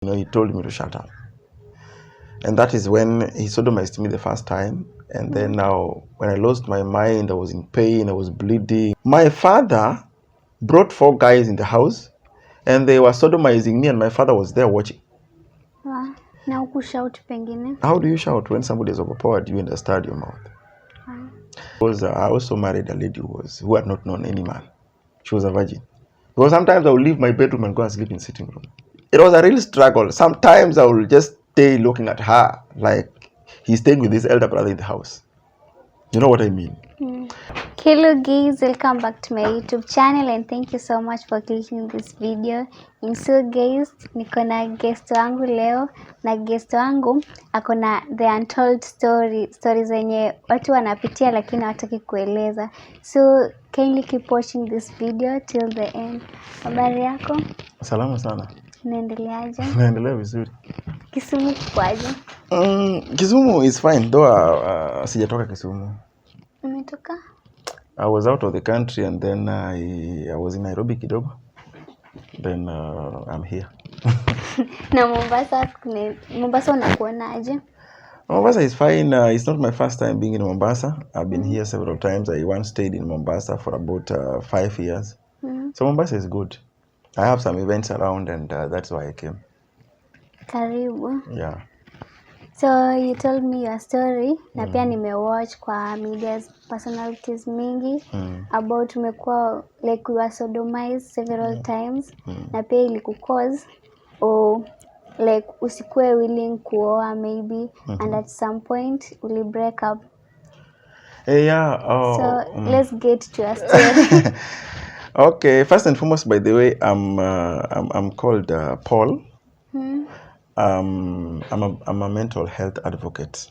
He told me to shut up. And that is when he sodomized me the first time. And then now, when I lost my mind, I was in pain, I was bleeding. My father brought 4 guys in the house, and they were sodomizing me, and my father was there watching. Now who shout pengine? How do you shout when somebody has overpowered you and has stirred your mouth? Because I also married a lady who had not known any man. She was a virgin. Because sometimes I would leave my bedroom and go and sleep in the sitting room. It was a real struggle. Sometimes I will just stay looking at her like he's staying with his elder brother in the house. You know what I mean? Hello guys, welcome back to my YouTube channel and thank you so much for clicking this video. And so guys, niko na guest wangu leo, na guest wangu ako na the untold stories zenye watu wanapitia lakini hawataki kueleza. So kindly keep watching this video till the end. Habari yako? Salama sana. Unaendeleaje? Naendelea vizuri. Kisumu kwaje? Kisumu is fine though sijatoka Kisumu. Umetoka? I was out of the country and then I was in Nairobi kidogo. Then I'm here. Na Mombasa unakuonaje? Mombasa is fine. It's not my first time being in Mombasa. I've been here several times. I once stayed in Mombasa for about 5 years. So Mombasa is good. I have some events around and that's why I came. Karibu. Yeah. So you told me your story na pia nimewatch kwa medias personalities mingi about umekuwa like you were sodomized several times na pia ilikukause or like usikue willing kuoa maybe and at some point uli break up. Yeah. So let's get to your story. Okay, first and foremost, by the way, I'm called Paul. I'm a mental health advocate.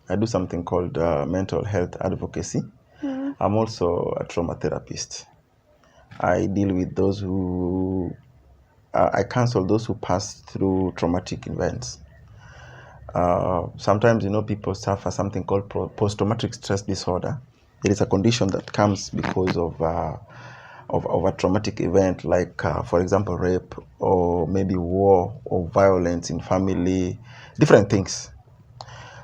I do something called mental health advocacy. I'm also a trauma therapist. I deal with those who, I counsel those who pass through traumatic events. Sometimes, people suffer something called post-traumatic stress disorder. It is a condition that comes because of a traumatic event like, for example, rape or maybe war or violence in family, different things.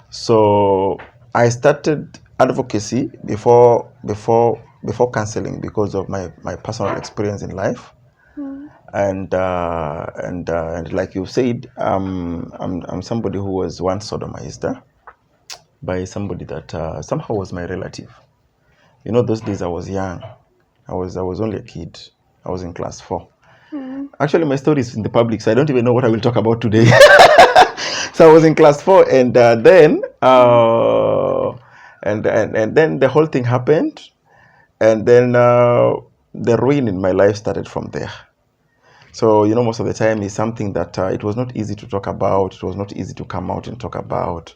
So I started advocacy before counseling because of my personal experience in life. And like you said, I'm somebody who was once sodomized by somebody that somehow was my relative. Those days I was young. I was only a kid. I was in class 4. Actually, my story is in the public, so I don't even know what I will talk about today. So I was in class 4, and then the whole thing happened, and then the ruin in my life started from there. So most of the time is something that it was not easy to talk about. It was not easy to come out and talk about.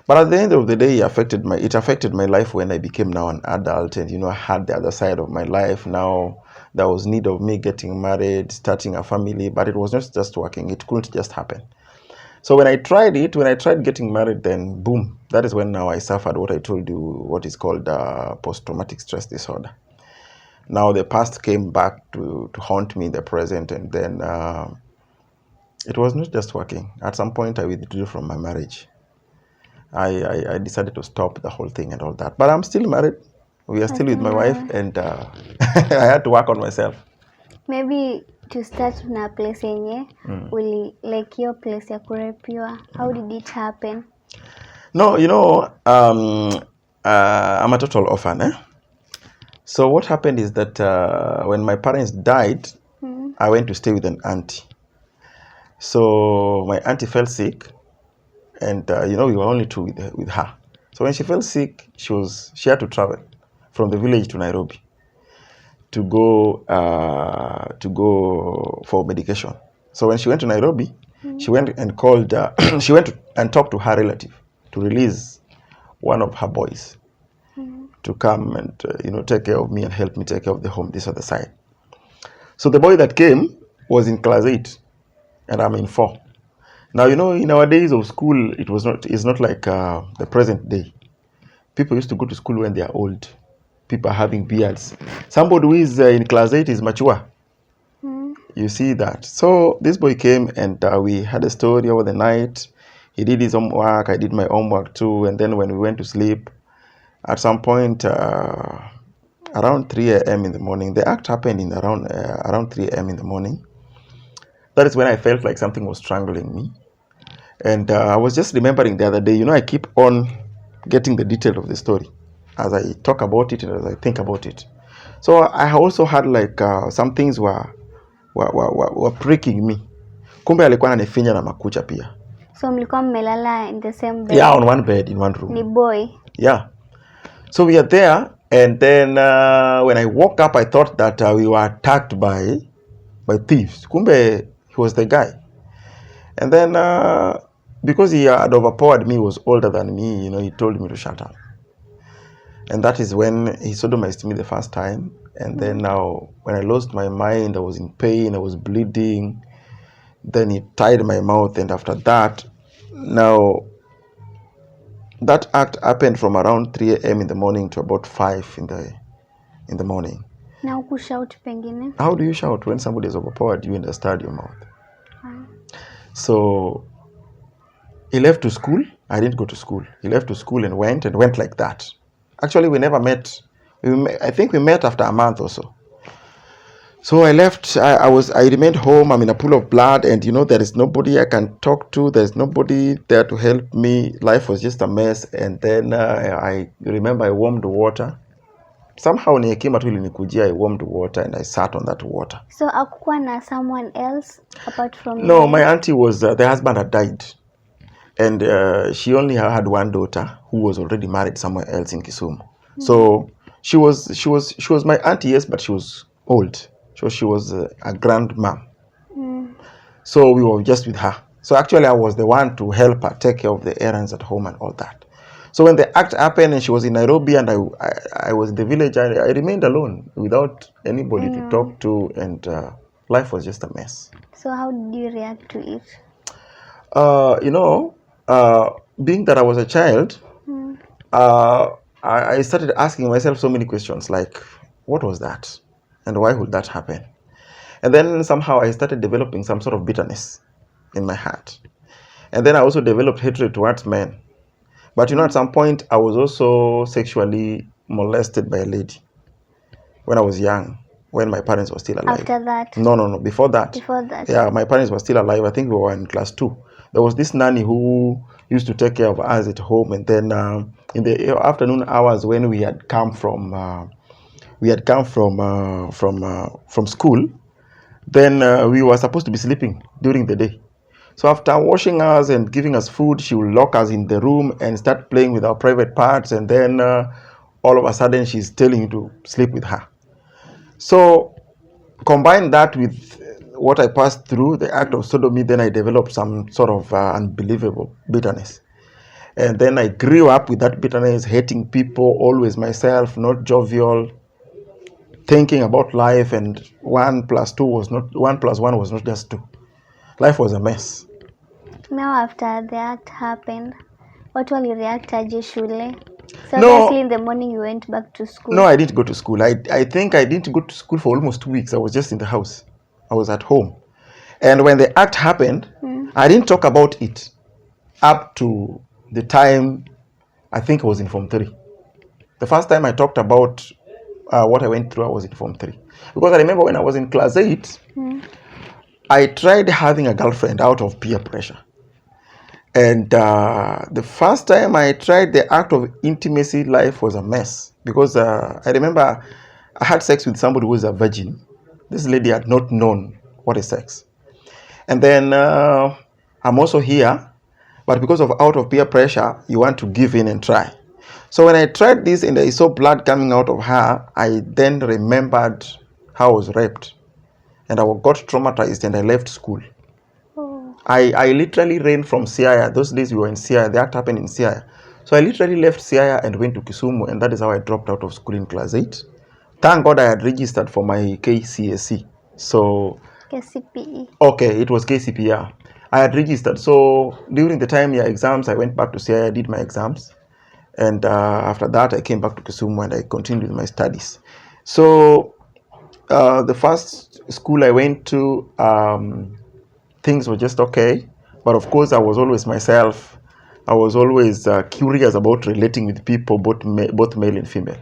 But at the end of the day, it affected my life when I became now an adult, and I had the other side of my life. Now there was need of me getting married, starting a family, but it was not just working. It couldn't just happen. So when I tried getting married, then boom, that is when now I suffered what I told you, what is called post-traumatic stress disorder. Now the past came back to haunt me in the present, and then it was not just working. At some point, I withdrew from my marriage. I decided to stop the whole thing and all that. But I'm still married. We are still with my wife, and I had to work on myself. Maybe to start na place yenye like your place ya kurepiwa. How did it happen? No, I'm a total orphan. So what happened is that when my parents died, I went to stay with an auntie. So my auntie fell sick. And we were only two with her. So when she fell sick, she had to travel from the village to Nairobi to go for medication. So when she went to Nairobi, she went and called. She went and talked to her relative to release one of her boys to come and take care of me and help me take care of the home, this other side. So the boy that came was in class 8, and I'm in 4. Now, in our days of school, it's not like the present day. People used to go to school when they are old. People are having beards. Somebody who is in class 8 is mature. You see that. So this boy came and we had a story over the night. He did his homework. I did my homework too. And then when we went to sleep, at some point around 3 a.m. in the morning, the act happened in around 3 a.m. in the morning. That is when I felt like something was strangling me. And I was just remembering the other day, you know, I keep on getting the detail of the story as I talk about it and as I think about it. So I also had like some things were pricking me. Kumbe alikuwa ananifinya na makucha pia. So mlikuwa mmelala in the same bed? Yeah, on one bed in one room. Ni boy? Yeah. So we are there, and then when I woke up, I thought that we were attacked by thieves. Kumbe he was the guy. And then because he had overpowered me, was older than me, you know, he told me to shut up. And that is when he sodomized me the first time. And then now, when I lost my mind, I was in pain, I was bleeding. Then he tied my mouth, and after that, now, that act happened from around 3 a.m. in the morning to about 5 in the morning. Now who shout pengine? How do you shout when somebody is overpowered you and they stirred your mouth? So he left to school. I didn't go to school. He left to school and went like that. Actually, we never met. I think we met after a month or so. So I left. I remained home. I'm in a pool of blood, and you know, there is nobody I can talk to. There's nobody there to help me. Life was just a mess. And then I remember I warmed water. Somehow nikima tu ilikujia, I warmed water and I sat on that water. So hakukuwa na someone else apart from No, my auntie was the husband had died, and she only had one daughter who was already married somewhere else in Kisumu. So she was my auntie, yes, but she was old. So she was a grandma. So we were just with her. So actually I was the one to help her take care of the errands at home and all that. So when the act happened and she was in Nairobi and I was in the village, I remained alone without anybody to talk to, and life was just a mess. So how did you react to it? You know, being that I was a child, I started asking myself so many questions like, what was that? And why would that happen? And then somehow I started developing some sort of bitterness in my heart. And then I also developed hatred towards men. But you know, at some point, I was also sexually molested by a lady when I was young, when my parents were still alive. After that? No, before that. Before that? Yeah, my parents were still alive. I think we were in class 2. There was this nanny who used to take care of us at home. And then in the afternoon hours when we had come from school, then we were supposed to be sleeping during the day. So after washing us and giving us food, she will lock us in the room and start playing with our private parts. And then all of a sudden, she's telling you to sleep with her. So combine that with what I passed through, the act of sodomy, then I developed some sort of unbelievable bitterness. And then I grew up with that bitterness, hating people, always myself, not jovial, thinking about life, and 1 + 1 was not just 2. Life was a mess. Now after the act happened, what will you react aje shule? So No. obviously in the morning you went back to school. No, I didn't go to school. I think I didn't go to school for almost 2 weeks. I was just in the house. I was at home. And when the act happened, I didn't talk about it up to the time I think I was in Form 3. The first time I talked about what I went through, I was in Form 3. Because I remember when I was in class 8, I tried having a girlfriend out of peer pressure. And the first time I tried the act of intimacy, life was a mess. Because I remember I had sex with somebody who was a virgin. This lady had not known what is sex. And then I'm also here, but because of out of peer pressure, you want to give in and try. So when I tried this and I saw blood coming out of her, I then remembered how I was raped. And I got traumatized and I left school. I literally ran from Siaya. Those days we were in Siaya. The act happened in Siaya. So I literally left Siaya and went to Kisumu, and that is how I dropped out of school in class 8. Thank God I had registered for my KCSE. So KCPE. Okay, it was KCPE. Yeah. I had registered. So during the time year exams, I went back to Siaya, I did my exams. And after that, I came back to Kisumu and I continued with my studies. So the first school I went to, things were just okay. But of course, I was always myself. I was always curious about relating with people, both male and female.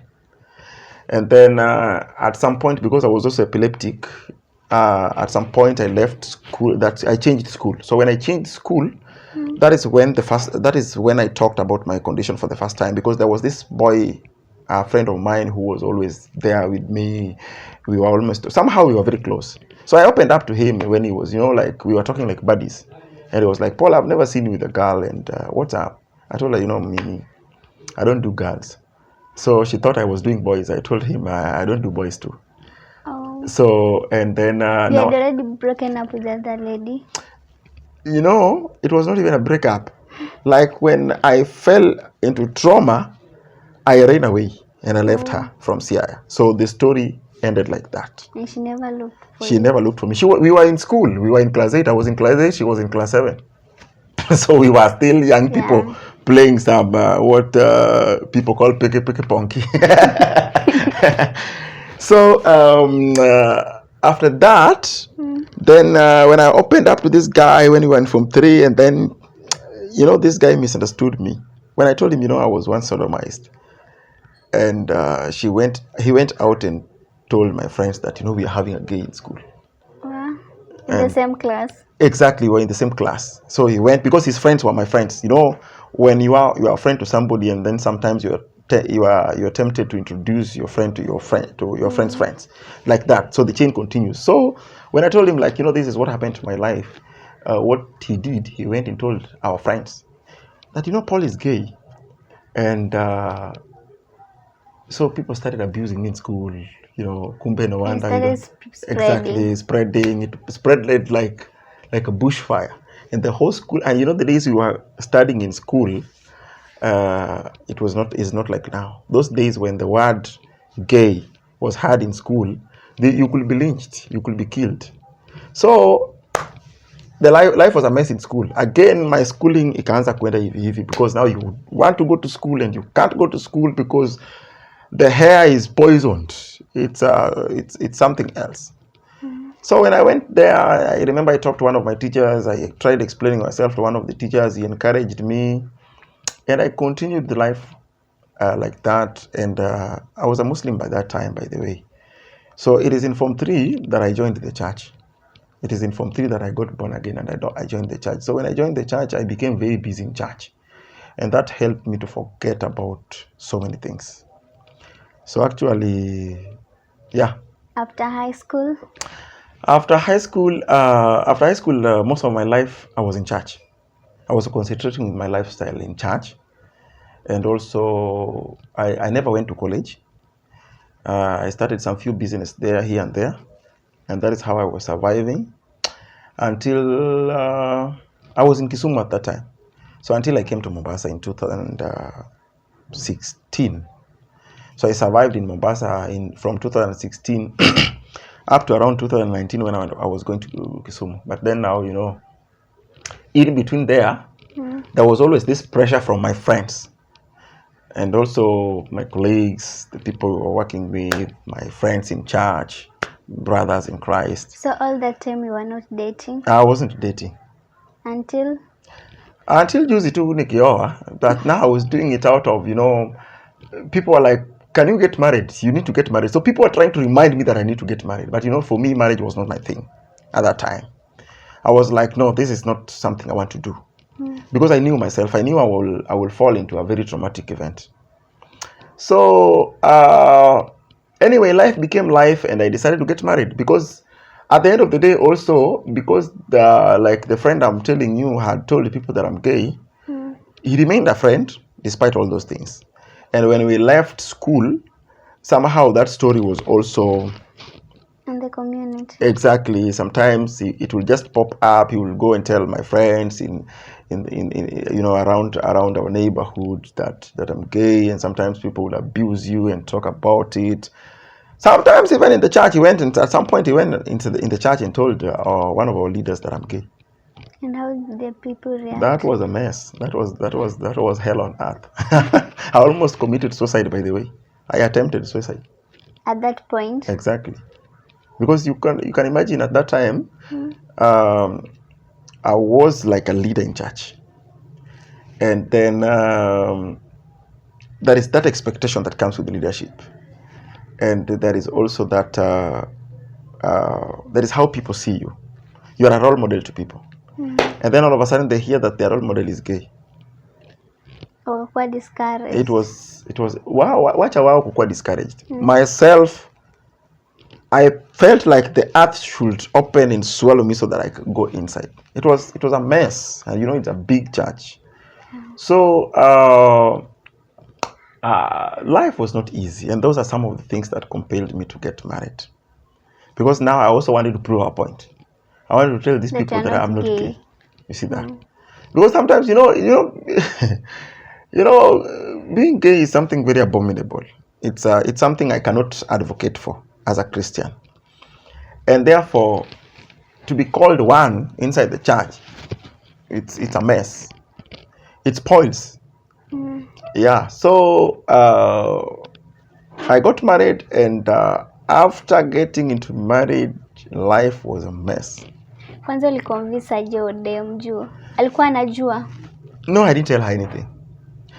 And then at some point, because I was also epileptic, at some point I left school. That I changed school. So when I changed school, that is when I talked about my condition for the first time, because there was this boy, a friend of mine, who was always there with me. We were somehow we were very close. So I opened up to him when he was, like we were talking like buddies. And he was like, Paul, I've never seen you with a girl, and what's up? I told her, me, I don't do girls. So she thought I was doing boys. I told him I don't do boys too. Oh. So, and then you had already broken up with that lady? It was not even a breakup. Like when I fell into trauma, I ran away and I left her from Siaya. So the story ended like that. And she never looked for She you? never looked for me. We were in school. We were in class 8. I was in class 8. She was in class 7. So we were still young people playing some what people call peke ponky. So after that, then when I opened up to this guy when we went from 3, and then this guy misunderstood me when I told him I was once sodomized, and he went out and told my friends that we are having a gay in school. In the same class? Exactly, we're in the same class. So he went because his friends were my friends. When you are a friend to somebody, and then sometimes you're tempted to introduce your friend to your friend's friends, like that. So the chain continues. So when I told him, like, this is what happened to my life, what he did, he went and told our friends that Paul is gay, and so people started abusing me in school. Kumbe no wonder. Exactly, spreading. It spread like a bushfire in the whole school. And the days we were studying in school, is not like now. Those days when the word gay was heard in school, you could be lynched, you could be killed. So the life was a mess in school. Again, my schooling ikaanza kwenda hivi because now you want to go to school and you can't go to school because the hair is poisoned. It's something else. So when I went there, I remember I talked to one of my teachers. I tried explaining myself to one of the teachers. He encouraged me, and I continued the life like that. And I was a Muslim by that time, by the way. So it is in Form 3 that I joined the church. It is in Form 3 that I got born again, and I joined the church. So when I joined the church, I became very busy in church, and that helped me to forget about so many things. So actually, yeah. After high school? After high school, most of my life I was in church. I was concentrating with my lifestyle in church, and also I never went to college. I started some few business there, here and there, and that is how I was surviving until I was in Kisumu at that time. So until I came to Mombasa in 2016. So I survived in Mombasa from 2016 up to around 2019 when I was going to Kisumu. But then now, in between there was always this pressure from my friends and also my colleagues, the people who were working with, my friends in church, brothers in Christ. So all that time you were not dating? I wasn't dating. Until juzi tu nikioa, but now I was doing it out of, people were like, can you get married? You need to get married. So people were trying to remind me that I need to get married. But for me, marriage was not my thing at that time. I was like, no, this is not something I want to do. Because I knew myself. I knew I will fall into a very traumatic event. So anyway, life became life, and I decided to get married. Because at the end of the day also, because the friend I'm telling you had told the people that I'm gay, he remained a friend despite all those things. And when we left school, somehow that story was also in the community. Exactly. Sometimes it will just pop up. He will go and tell my friends in around our neighborhood that I'm gay, and sometimes people will abuse you and talk about it. Sometimes even in the church, at some point he went in the church and told one of our leaders that I'm gay. And how did the people react? That was a mess. That was hell on earth. I almost committed suicide, by the way. I attempted suicide. At that point? Exactly. because you can imagine at that time, I was like a leader in church, and then there is that expectation that comes with leadership, and there is also that that is how people see you. You are a role model to people, and then all of a sudden they hear that their role model is gay. Or quite discouraged. It was wow, watch a while quite discouraged. Myself, I felt like the earth should open and swallow me so that I could go inside. It was a mess, and it's a big church. So life was not easy, and those are some of the things that compelled me to get married. Because now I also wanted to prove a point. I wanted to tell these people that I'm not gay. You see that? Because sometimes being gay is something very abominable. It's something I cannot advocate for as a Christian, and therefore, to be called one inside the church, it's a mess. It spoils. Yeah. So I got married, and after getting into marriage, life was a mess. Kwanza uliconvince aje odem juu? Alikuwa anajua? No, I didn't tell her anything.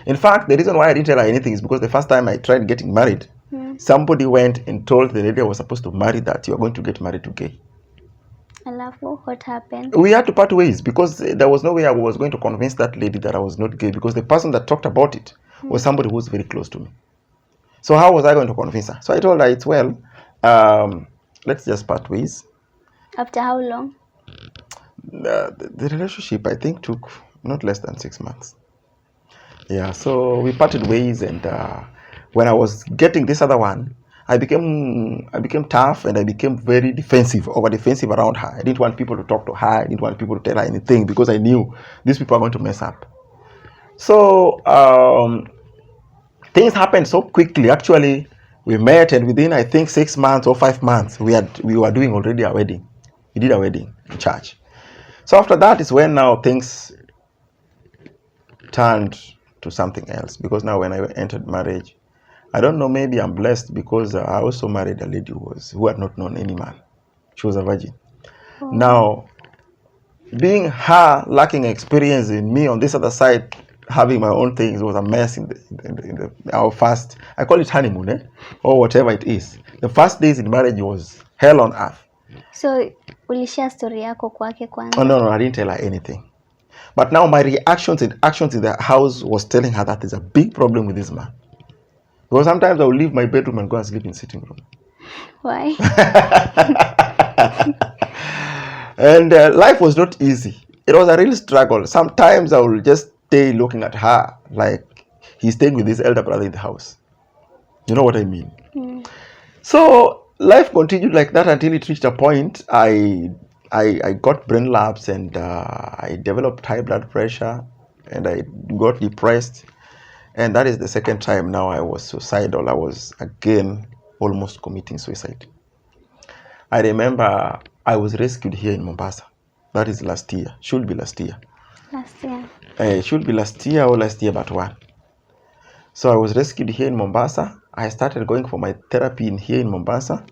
In fact, the reason why I didn't tell her anything is because the first time I tried getting married, somebody went and told the lady I was supposed to marry that you are going to get married to gay. Alafu, what happened? We had to part ways because there was no way I was going to convince that lady that I was not gay, because the person that talked about it was somebody who was very close to me. So how was I going to convince her? So I told her, it's well, let's just part ways. After how long? The relationship, I think, took not less than 6 months. Yeah, so we parted ways, and when I was getting this other one, I became tough, and I became very defensive around her. I didn't want people to talk to her. I didn't want people to tell her anything, because I knew these people are going to mess up. So things happened so quickly. Actually, we met, and within, I think, 6 months or 5 months, we were doing already a wedding. We did a wedding in church. So after that is when now things turned to something else, because now when I entered marriage, I don't know, maybe I'm blessed because I also married a lady who had not known any man. She was a virgin. Now, being her lacking experience in me on this other side, having my own things, was a mess in our first, I call it honeymoon, or whatever it is. The first days in marriage was hell on earth. So, ulishare story yako kwake kwanza? Oh, no, I didn't tell her anything. But now my reactions and actions in the house was telling her that there's a big problem with this man. Because sometimes I would leave my bedroom and go and sleep in the sitting room. Why? And life was not easy. It was a real struggle. Sometimes I would just stay looking at her like he's staying with his elder brother in the house. You know what I mean? So life continued like that until it reached a point. I got brain lapse, and I developed high blood pressure, and I got depressed. And that is the second time now I was suicidal. I was again almost committing suicide. I remember I was rescued here in Mombasa. That is last year. Should be last year. Last year. It should be last year or last year but one. So I was rescued here in Mombasa. I started going for my therapy here in Mombasa.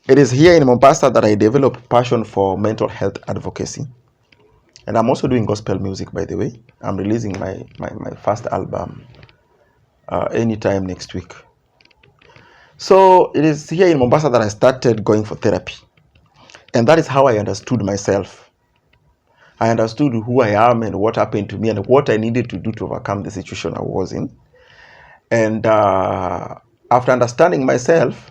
It is here in Mombasa that I developed passion for mental health advocacy. And I'm also doing gospel music, by the way. I'm releasing my first album anytime next week. So it is here in Mombasa that I started going for therapy. And that is how I understood myself. I understood who I am and what happened to me and what I needed to do to overcome the situation I was in. And after understanding myself,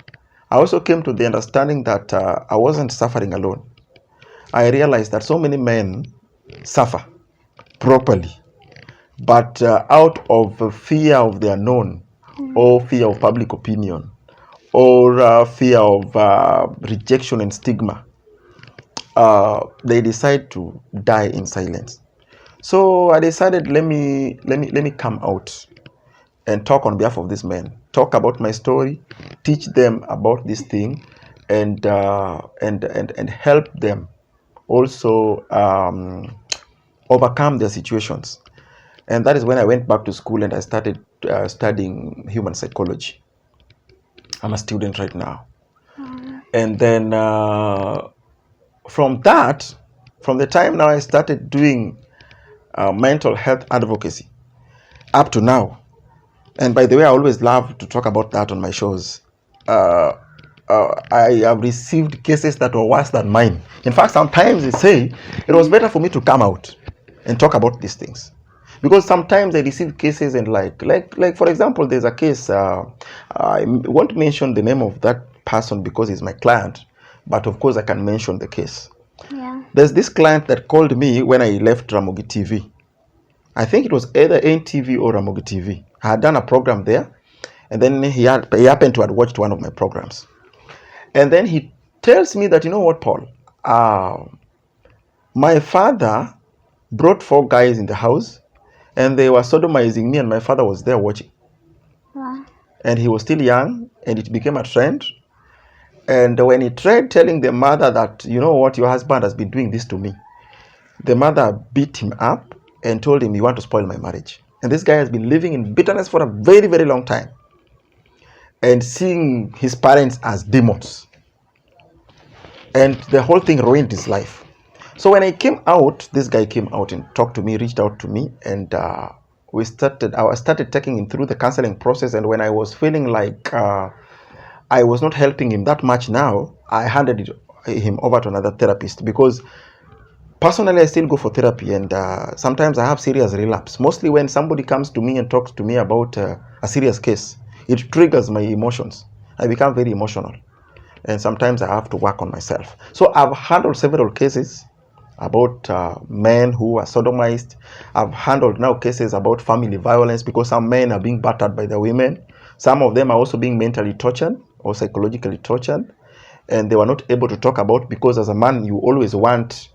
I also came to the understanding that I wasn't suffering alone. I realized that so many men suffer properly, but out of fear of the unknown, or fear of public opinion, or fear of rejection and stigma, they decide to die in silence. So I decided, let me come out and talk on behalf of these men, talk about my story, teach them about this thing, and help them also overcome their situations. And that is when I went back to school and I started studying human psychology. I'm a student right now. And then from the time now I started doing mental health advocacy up to now. And by the way, I always love to talk about that on my shows. I have received cases that were worse than mine. In fact, sometimes they say it was better for me to come out and talk about these things, because sometimes I receive cases and like for example, there's a case. I won't mention the name of that person because he's my client, but of course I can mention the case. Yeah. There's this client that called me when I left Ramogi TV. I think it was either NTV or Ramogi TV. I had done a program there, and then he happened to have watched one of my programs. And then he tells me that, you know what, Paul, my father brought 4 guys in the house, and they were sodomizing me, and my father was there watching. Wow. And he was still young, and it became a trend. And when he tried telling the mother that, you know what, your husband has been doing this to me, the mother beat him up and told him, you want to spoil my marriage. And this guy has been living in bitterness for a very, very long time, and seeing his parents as demons. And the whole thing ruined his life. So when I came out, this guy came out and talked to me, reached out to me, and I started taking him through the counseling process. And when I was feeling like I was not helping him that much now, I handed him over to another therapist, because personally I still go for therapy, and sometimes I have serious relapse. Mostly when somebody comes to me and talks to me about a serious case, it triggers my emotions. I become very emotional, and sometimes I have to work on myself. So I've handled several cases about men who are sodomized. I've handled now cases about family violence, because some men are being battered by their women. Some of them are also being mentally tortured or psychologically tortured, and they were not able to talk about, because as a man you always want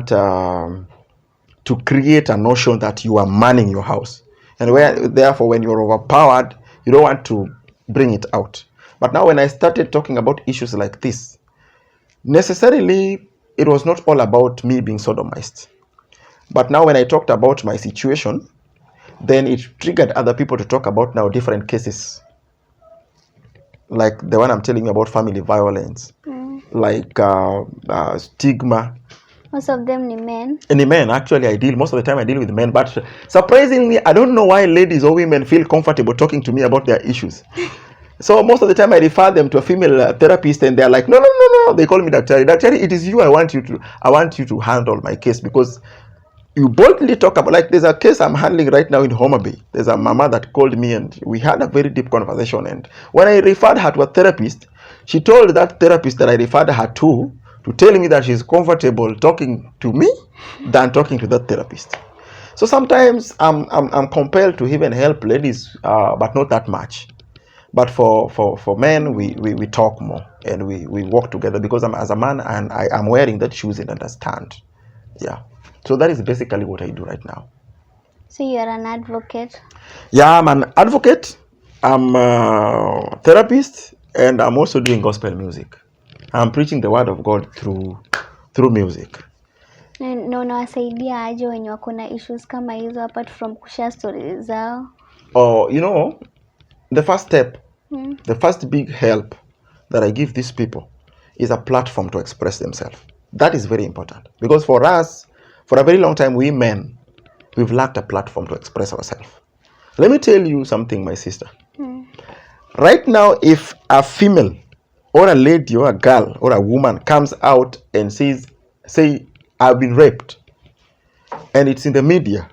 to create a notion that you are manning your house, and therefore when you're overpowered, you don't want to bring it out. But now when I started talking about issues like this, necessarily it was not all about me being sodomized. But now when I talked about my situation, then it triggered other people to talk about now different cases, like the one I'm telling you about, family violence, like stigma. Most of them ni men. Any men, actually, most of the time I deal with men, but surprisingly, I don't know why ladies or women feel comfortable talking to me about their issues. So most of the time I refer them to a female therapist, and they're like, no. They call me Dr. It is you. I want you to handle my case, because you boldly talk about, like there's a case I'm handling right now in Homa Bay. There's a mama that called me, and we had a very deep conversation. And when I referred her to a therapist, she told that therapist that I referred her to tell me that she's comfortable talking to me than talking to that therapist. So sometimes I'm compelled to even help ladies, but not that much. But for men, we talk more, and we work together, because I'm as a man, and I'm wearing that shoes and understand. Yeah. So that is basically what I do right now. So you're an advocate? Yeah, I'm an advocate. I'm a therapist, and I'm also doing gospel music. I'm preaching the word of God through music. Na unawasaidia aje wenye wako na issues kama hizo, apart from kushare stories zao? Oh, you know, the first step, the first big help that I give these people is a platform to express themselves. That is very important, because for us, for a very long time, we men, we've lacked a platform to express ourselves. Let me tell you something, my sister. Right now, if a female or a lady or a girl or a woman comes out and say, I've been raped, and it's in the media,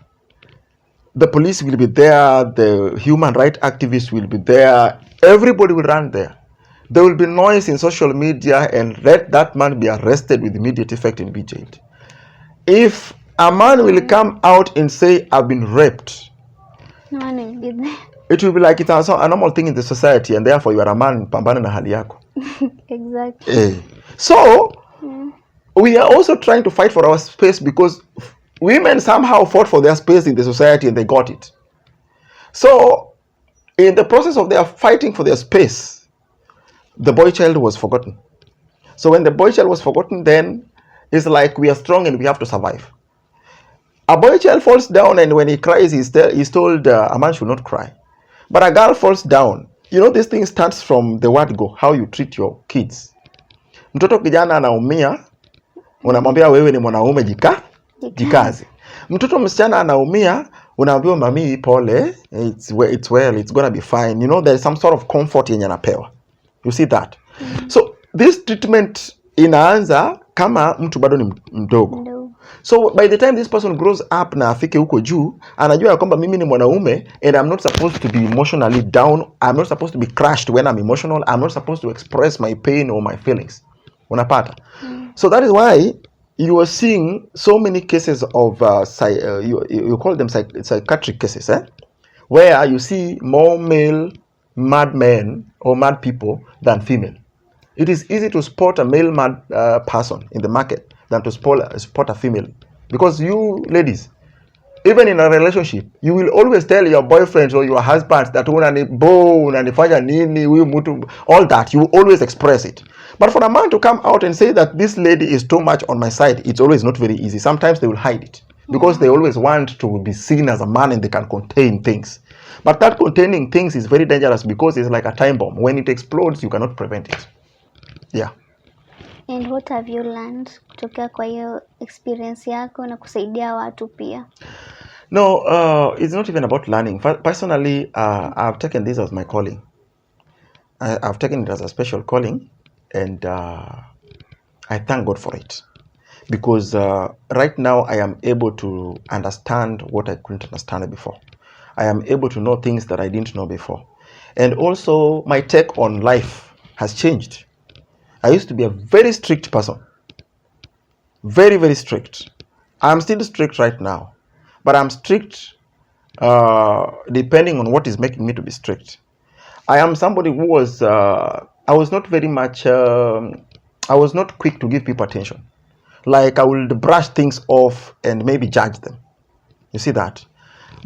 the police will be there, the human rights activists will be there, everybody will run there. There will be noise in social media, and let that man be arrested with immediate effect and be jailed. If a man will come out and say, I've been raped, No one will be there. it will be like it's a normal thing in the society, and therefore you are a man, pambana na hali yako. Exactly. So we are also trying to fight for our space, because women somehow fought for their space in the society and they got it. So in the process of their fighting for their space, the boy child was forgotten. So when the boy child was forgotten, then it's like we are strong and we have to survive. A boy child falls down, and when he cries, he's told a man should not cry. But a girl falls down, You know, this thing starts from the word go, how you treat your kids. Mtoto kijana anaumia, unamwambia wewe ni mwanaume jikazi. Mtoto msichana anaumia, unaambiwa mami pole, it's well, it's gonna be fine. You know, there is some sort of comfort yenye anapewa. You see that? So this treatment inaanza kama mtu bado ni mdogo. So by the time this person grows up na afike huko juu, anajua ya kwamba mimi ni mwanaume and I'm not supposed to be emotionally down. I'm not supposed to be crushed when I'm emotional. I'm not supposed to express my pain or my feelings. Unapata? So that is why you are seeing so many cases of you call them psychiatric cases, where you see more male mad men or mad people than female. It is easy to spot a male mad person in the market than to spot a female, because you ladies, even in a relationship, you will always tell your boyfriends or your husbands that unanifanya nini, all that. You always express it. But for a man to come out and say that this lady is too much on my side, it's always not very easy. Sometimes they will hide it because they always want to be seen as a man and they can contain things. But that containing things is very dangerous because it's like a time bomb. When it explodes, you cannot prevent it. Yeah. And what have you learned kutokea kwa hiyo experience yako na kusaidia watu pia? No, it's not even about learning. Personally, I've taken this as my calling. I've taken it as a special calling, and I thank God for it. Because right now I am able to understand what I couldn't understand before. I am able to know things that I didn't know before. And also, my take on life has changed. I used to be a very strict person. Very, very strict. I'm still strict right now. But I'm strict depending on what is making me to be strict. I am somebody who was, I was not very much, I was not quick to give people attention. Like I would brush things off and maybe judge them. You see that?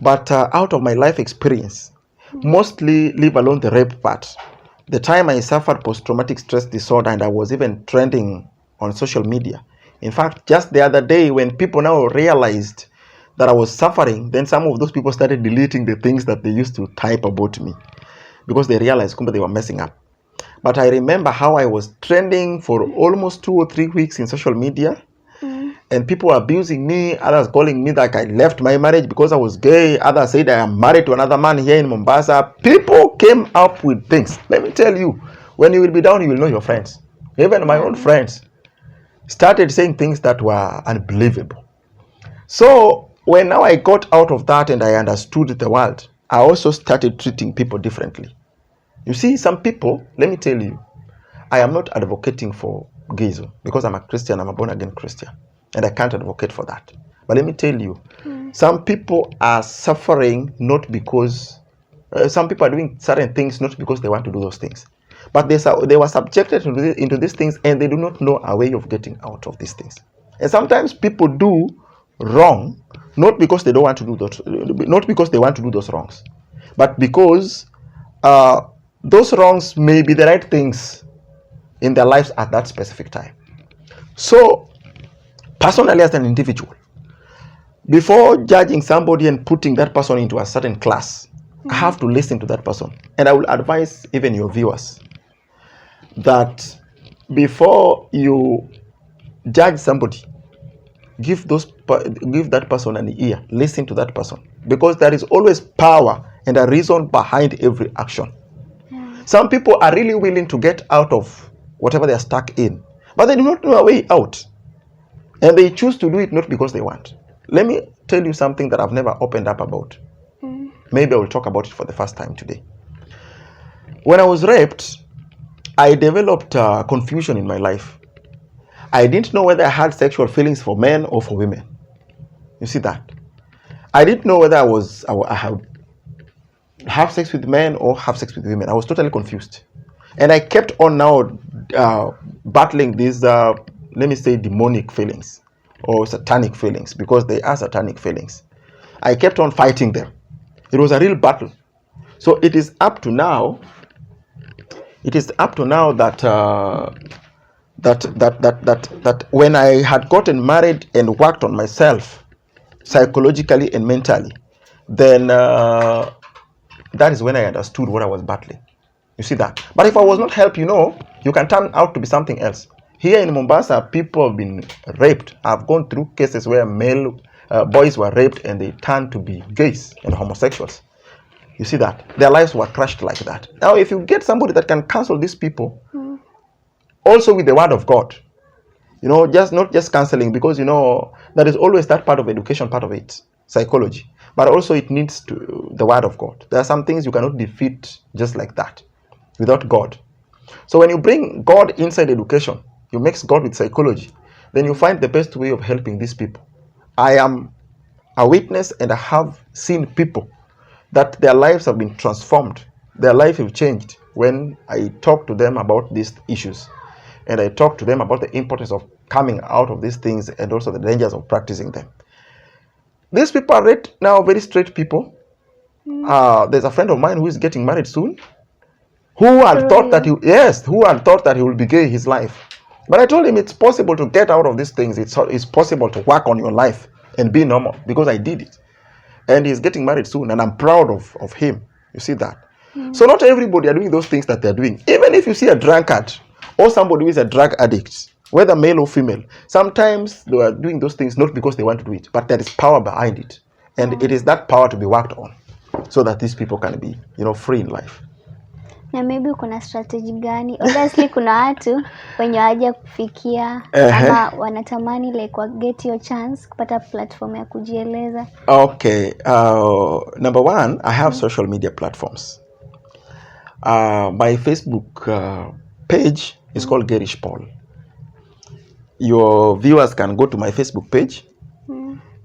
But out of my life experience, mostly leave alone the rape part. The time I suffered post-traumatic stress disorder and I was even trending on social media. In fact, just the other day when people now realized that I was suffering, then some of those people started deleting the things that they used to type about me because they realized they were messing up. But I remember how I was trending for almost 2 or 3 weeks in social media. And people were abusing me, others calling me like I left my marriage because I was gay, others said I am married to another man here in Mombasa. People came up with things. Let me tell you, when you will be down, you will know your friends. Even my own friends started saying things that were unbelievable. So when now I got out of that and I understood the world, I also started treating people differently. You see, some people, let me tell you, I am not advocating for gayism because I'm a Christian, I'm a born-again Christian. And I can't advocate for that. But let me tell you, some people are suffering not because, some people are doing certain things not because they want to do those things. But they were subjected into these things and they do not know a way of getting out of these things. And sometimes people do wrong, not because they don't want to do those, not because they want to do those wrongs, but because those wrongs may be the right things in their lives at that specific time. So, personally, as an individual, before judging somebody and putting that person into a certain class, I have to listen to that person. And I will advise even your viewers that before you judge somebody, give that person an ear. Listen to that person. Because there is always power and a reason behind every action. Some people are really willing to get out of whatever they are stuck in, but they do not know a way out. And they choose to do it not because they want. Let me tell you something that I've never opened up about. Maybe I will talk about it for the first time today. When I was raped, I developed confusion in my life. I didn't know whether I had sexual feelings for men or for women. You see that? I didn't know whether I have sex with men or have sex with women. I was totally confused. And I kept on now battling these let me say demonic feelings or satanic feelings, because they are satanic feelings. I kept on fighting them. It was a real battle. So it is up to now. It is up to now that that when I had gotten married and worked on myself psychologically and mentally, then that is when I understood what I was battling. You see that? But if I was not help, you can turn out to be something else. Here in Mombasa, people have been raped. I've gone through cases where male boys were raped and they turned to be gays and homosexuals. You see that? Their lives were crushed like that. Now, if you get somebody that can counsel these people, also with the word of God, just not just counseling, because there is always that part of education, part of it, psychology, but also it needs the word of God. There are some things you cannot defeat just like that without God. So when you bring God inside education, you mix God with psychology, then you find the best way of helping these people. I am a witness, and I have seen people that their lives have been transformed. Their life have changed when I talk to them about these issues. And I talk to them about the importance of coming out of these things and also the dangers of practicing them. These people are now very straight people. There's a friend of mine who is getting married soon, who had thought that he will be gay his life. But I told him it's possible to get out of these things. It's possible to work on your life and be normal, because I did it. And he's getting married soon, and I'm proud of him. You see that? So not everybody are doing those things that they're doing. Even if you see a drunkard or somebody who is a drug addict, whether male or female, sometimes they are doing those things not because they want to do it, but there is power behind it. And it is that power to be worked on so that these people can be, free in life. Na maybe kuna strategy gani? Obviously kuna watu wenye hawaja kufikia ama wanatamani like get your chance kupata platform ya kujieleza. Okay, number one, I have social media platforms. My Facebook page is called Garish Paul. Your viewers can go to my Facebook page.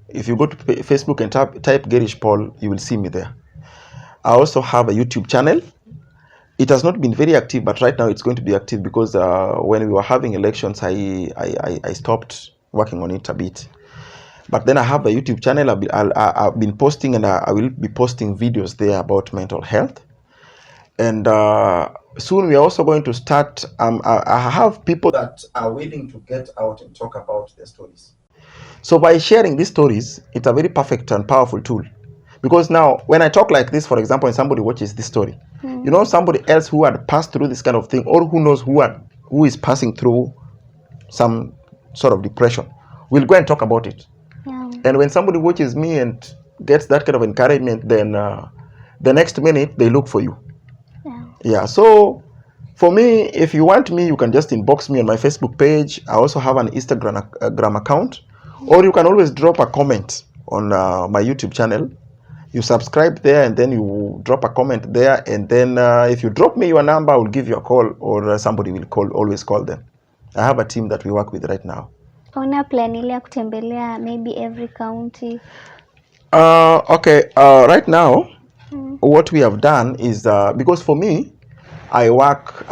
If you go to Facebook and type Garish Paul, you will see me there. I also have a YouTube channel. It has not been very active, but right now it's going to be active because when we were having elections, I stopped working on it a bit. But then I have a YouTube channel. I've been posting, and I will be posting videos there about mental health. And soon we are also going to start. I have people that are willing to get out and talk about their stories. So by sharing these stories, it's a very perfect and powerful tool. Because now, when I talk like this, for example, and somebody watches this story, somebody else who had passed through this kind of thing, or who knows who is passing through some sort of depression, will go and talk about it. Yeah. And when somebody watches me and gets that kind of encouragement, then the next minute they look for you. Yeah. So for me, if you want me, you can just inbox me on my Facebook page. I also have an Instagram account, or you can always drop a comment on my YouTube channel. You subscribe there, and then you drop a comment there, and then if you drop me your number, I will give you a call, or somebody will always call them. I have a team that we work with right now. Una plan ile kutembelea maybe every county? Okay. Right now, what we have done is because for me, I work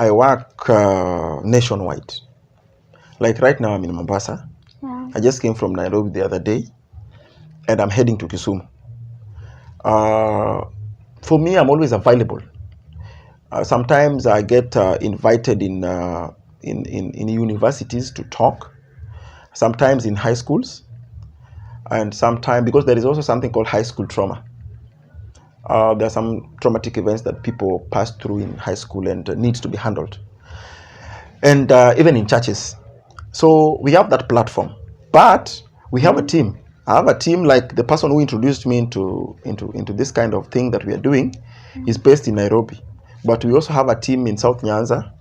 nationwide. Like right now, I'm in Mombasa. Yeah. I just came from Nairobi the other day, and I'm heading to Kisumu. For me, I'm always available. Sometimes I get invited in universities to talk. Sometimes in high schools, and sometimes because there is also something called high school trauma. There are some traumatic events that people pass through in high school and needs to be handled, and even in churches. So we have that platform, but we have a team. I have a team, like the person who introduced me into this kind of thing that we are doing is based in Nairobi. But we also have a team in South Nyanza.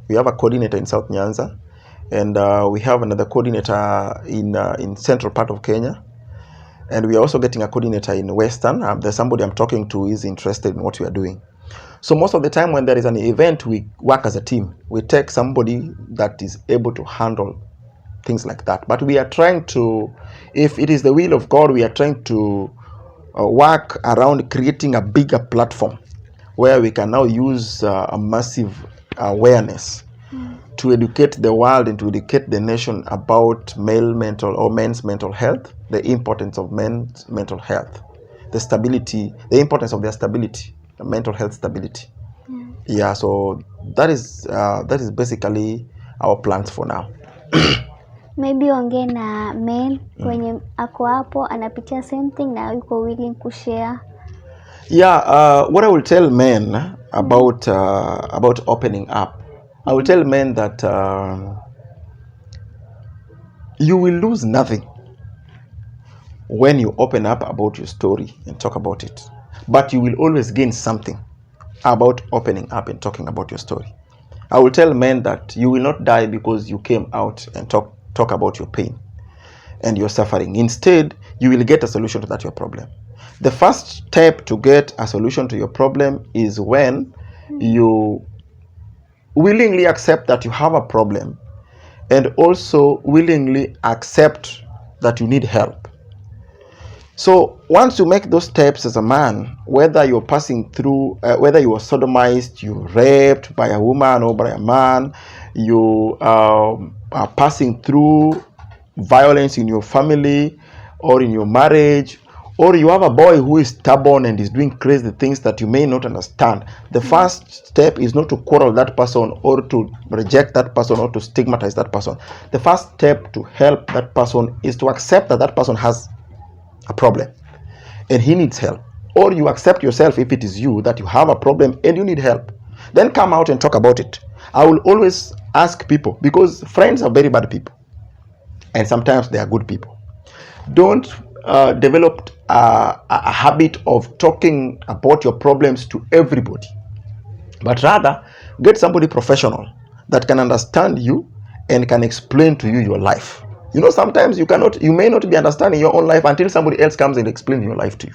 We have a coordinator in South Nyanza, and we have another coordinator in central part of Kenya. And we are also getting a coordinator in Western. There's somebody I'm talking to who is interested in what we are doing. So most of the time when there is an event, we work as a team. We take somebody that is able to handle things like that. But we are trying to, if it is the will of God, we are trying to work around creating a bigger platform where we can now use a massive awareness to educate the world and to educate the nation about men's mental health, the importance of men's mental health, the importance of their stability, the mental health stability. Yeah, so that is basically our plans for now. Maybe ongee na men wenye ako hapo anapitia same thing na yuko willing kushare What I will tell men about opening up, I will tell men that you will lose nothing when you open up about your story and talk about it, but you will always gain something about opening up and talking about your story. I will tell men that you will not die because you came out and talk about your pain and your suffering. Instead, you will get a solution to your problem. The first step to get a solution to your problem is when you willingly accept that you have a problem and also willingly accept that you need help. So once you make those steps as a man, whether you're passing through, whether you were sodomized, you were raped by a woman or by a man, you are passing through violence in your family or in your marriage, or you have a boy who is stubborn and is doing crazy things that you may not understand, the first step is not to quarrel that person or to reject that person or to stigmatize that person. The first step to help that person is to accept that person has a problem and he needs help, or you accept yourself, if it is you, that you have a problem and you need help, then come out and talk about it. I will always ask people, because friends are very bad people and sometimes they are good people. Don't develop a habit of talking about your problems to everybody, but rather get somebody professional that can understand you and can explain to you your life. Sometimes you may not be understanding your own life until somebody else comes and explains your life to you.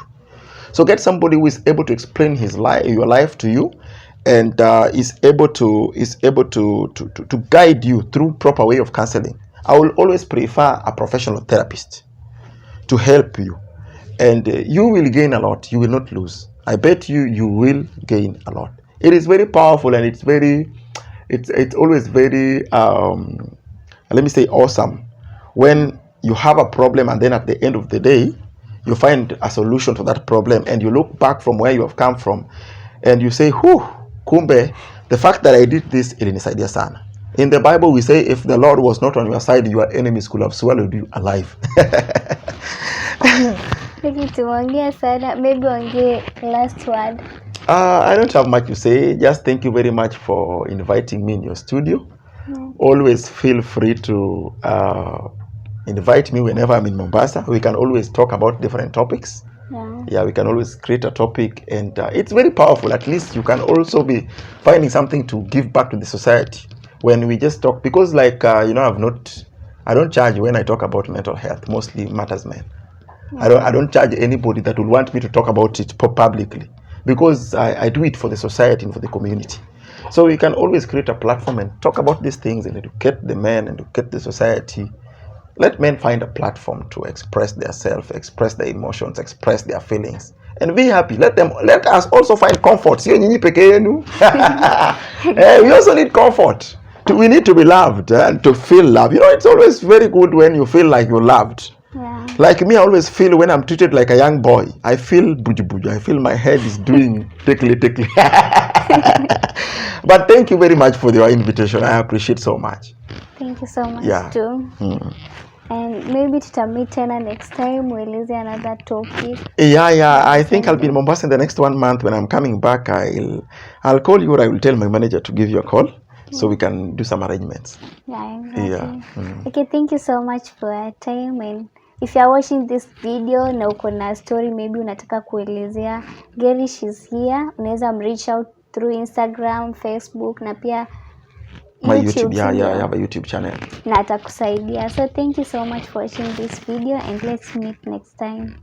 So get somebody who is able to explain your life to you, and is able to guide you through proper way of counseling. I will always prefer a professional therapist to help you, and you will gain a lot. You will not lose. I bet you will gain a lot. It is very powerful, and it's always very let me say awesome when you have a problem and then at the end of the day you find a solution to that problem, and you look back from where you have come from and you say, whew, kumbe, the fact that I did this ilinisaidia sana. In the Bible we say, if the Lord was not on your side, your enemies could have swallowed you alive. Maybe last word. I don't have much to say. Just thank you very much for inviting me in your studio. Always feel free to invite me whenever I'm in Mombasa. We can always talk about different topics. We can always create a topic, and it's very powerful. At least you can also be finding something to give back to the society when we just talk, because I don't charge when I talk about mental health. Mostly matters men. I don't charge anybody that will want me to talk about it publicly, because I do it for the society and for the community. So we can always create a platform and talk about these things and educate the men and educate the society. Let men find a platform to express their self, express their emotions, express their feelings, and be happy. Let us also find comfort. We also need comfort. We need to be loved and to feel love. It's always very good when you feel like you're loved. Like me, I always feel when I'm treated like a young boy, I feel buju buju. I feel my head is doing tickly. But thank you very much for your invitation. I appreciate so much. Thank you so much too. And maybe tutamit tena next time, we'll see another topic. I think I'll be in Mombasa in the next 1 month. When I'm coming back, I'll call you, or I will tell my manager to give you a call so we can do some arrangements. Exactly. Okay, thank you so much for your time. And if you are watching this video na uko na story maybe unataka kuelezea, Gerish is here. Unaweza reach out through Instagram, Facebook na pia my YouTube. I have a YouTube channel. Na atakusaidia. So thank you so much for watching this video, and let's meet next time.